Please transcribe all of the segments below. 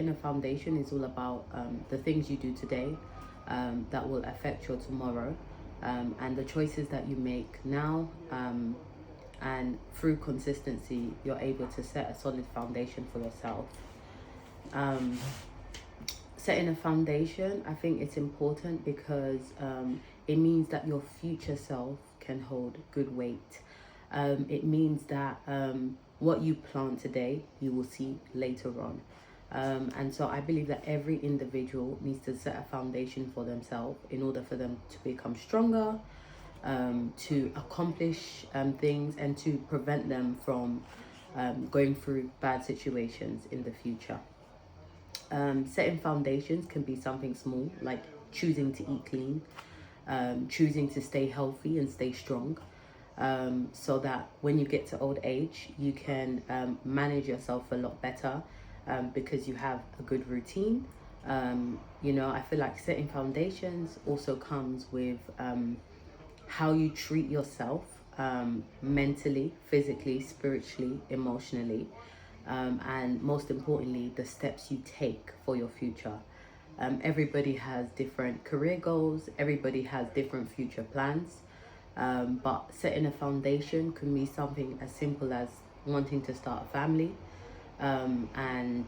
setting a foundation is all about the things you do today that will affect your tomorrow, and the choices that you make now. And through consistency, you're able to set a solid foundation for yourself. Um, Setting a foundation, I think it's important because it means that your future self can hold good weight. It means that what you plant today, you will see later on. And so I believe that every individual needs to set a foundation for themselves in order for them to become stronger, to accomplish things, and to prevent them from going through bad situations in the future. Setting foundations can be something small, like choosing to eat clean, choosing to stay healthy and stay strong, so that when you get to old age, you can manage yourself a lot better because you have a good routine. I feel like setting foundations also comes with how you treat yourself mentally, physically, spiritually, emotionally, and most importantly, the steps you take for your future. Everybody has different career goals, everybody has different future plans, but setting a foundation can be something as simple as wanting to start a family, and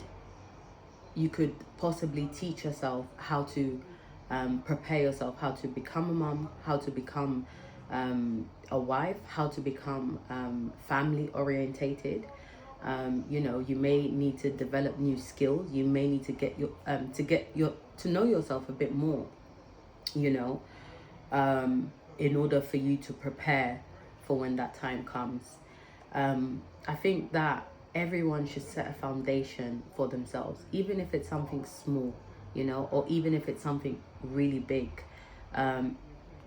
you could possibly teach yourself how to prepare yourself, how to become a mom, how to become a wife, how to become family orientated. You may need to develop new skills. You may need to to know yourself a bit more. You know, in order for you to prepare for when that time comes. I think that everyone should set a foundation for themselves, even if it's something small, or even if it's something really big.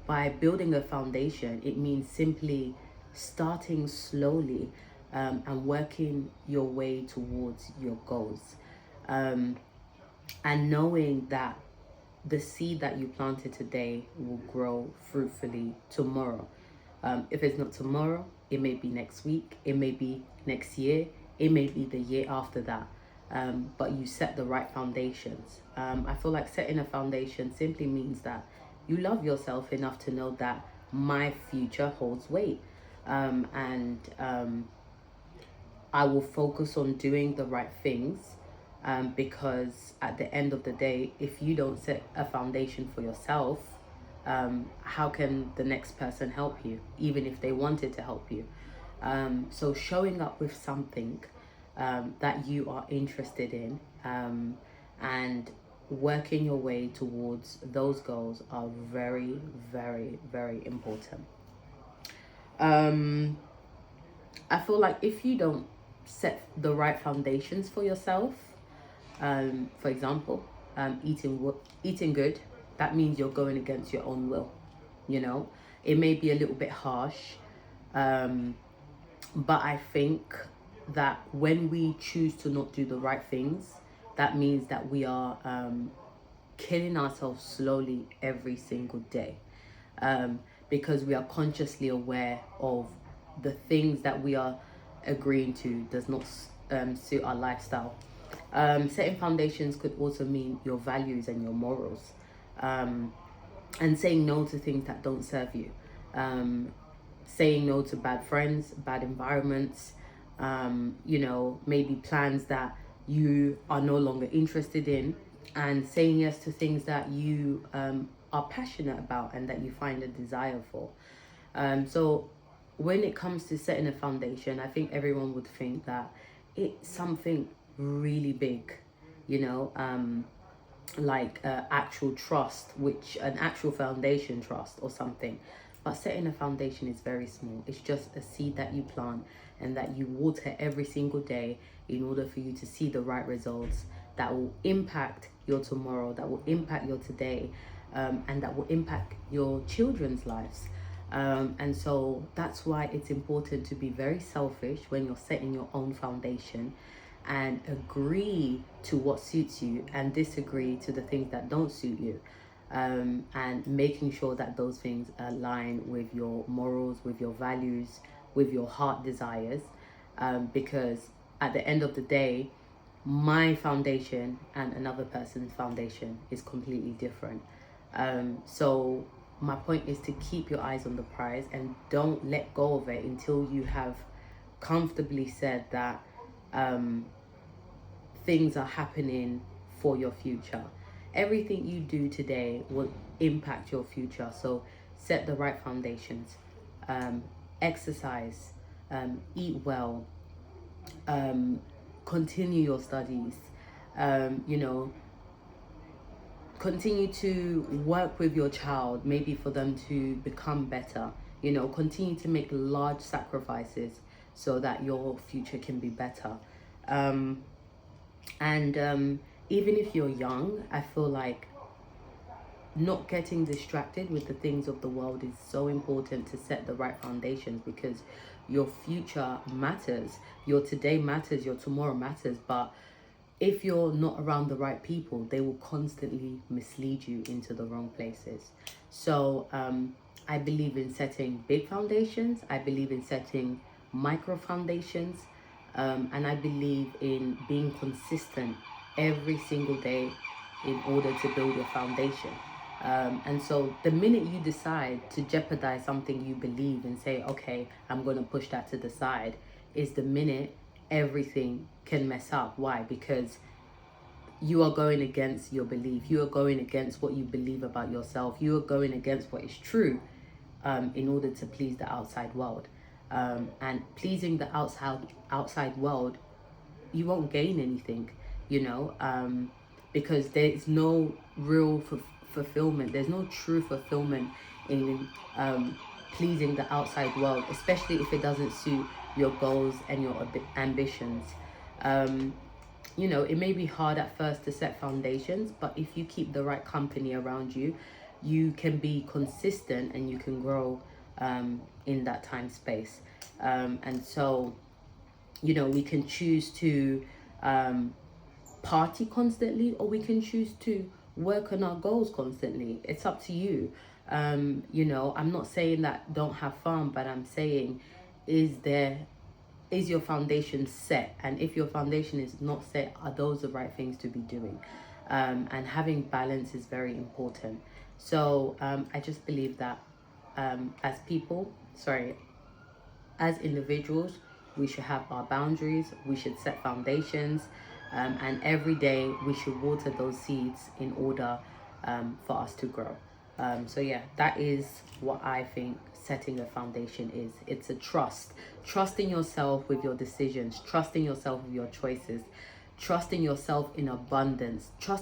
By building a foundation, it means simply starting slowly and working your way towards your goals. And knowing that the seed that you planted today will grow fruitfully tomorrow. If it's not tomorrow, it may be next week, it may be next year, it may be the year after that. But you set the right foundations. I feel like setting a foundation simply means that you love yourself enough to know that my future holds weight. And I will focus on doing the right things, because at the end of the day, if you don't set a foundation for yourself, how can the next person help you, even if they wanted to help you? So showing up with something that you are interested in, and working your way towards those goals are very, very, very important. I feel like if you don't set the right foundations for yourself, for example, eating good, that means you're going against your own will. It may be a little bit harsh, but I think that when we choose to not do the right things, that means that we are killing ourselves slowly every single day, because we are consciously aware of the things that we are agreeing to does not suit our lifestyle. Setting foundations could also mean your values and your morals, and saying no to things that don't serve you, saying no to bad friends, bad environments, maybe plans that you are no longer interested in, and saying yes to things that you are passionate about and that you find a desire for. So when it comes to setting a foundation, I think everyone would think that it's something really big, like actual trust, which an actual foundation trust or something. But setting a foundation is very small. It's just a seed that you plant and that you water every single day in order for you to see the right results that will impact your tomorrow, that will impact your today, and that will impact your children's lives. And so that's why it's important to be very selfish when you're setting your own foundation, and agree to what suits you and disagree to the things that don't suit you, and making sure that those things align with your morals, with your values, with your heart desires, because at the end of the day, my foundation and another person's foundation is completely different. So my point is to keep your eyes on the prize and don't let go of it until you have comfortably said that things are happening for your future. Everything you do today will impact your future. So set the right foundations, exercise, eat well, continue your studies, you know, continue to work with your child, maybe for them to become better, you know, continue to make large sacrifices so that your future can be better. And even if you're young, I feel like not getting distracted with the things of the world is so important to set the right foundations, because your future matters, your today matters, your tomorrow matters. But if you're not around the right people, they will constantly mislead you into the wrong places. So I believe in setting big foundations, I believe in setting micro foundations, and I believe in being consistent every single day in order to build your foundation. And so the minute you decide to jeopardize something you believe and say, okay, I'm going to push that to the side, is the minute everything can mess up. Why? Because you are going against your belief. You are going against what you believe about yourself. You are going against what is true, in order to please the outside world. And pleasing the outside world, you won't gain anything, you know, because there's no real fulfillment. There's no true fulfillment in pleasing the outside world, especially if it doesn't suit your goals and your ambitions. You know, it may be hard at first to set foundations, but if you keep the right company around you, you can be consistent and you can grow in that time space. And so, you know, we can choose to party constantly, or we can choose to work on our goals constantly. It's up to you. You know, I'm not saying that don't have fun, but I'm saying, is your foundation set? And if your foundation is not set, are those the right things to be doing? And having balance is very important. So I just believe that as individuals, we should have our boundaries, we should set foundations, and every day we should water those seeds in order for us to grow. So yeah, that is what I think setting a foundation is. It's a trusting yourself with your decisions, trusting yourself with your choices, trusting yourself in abundance,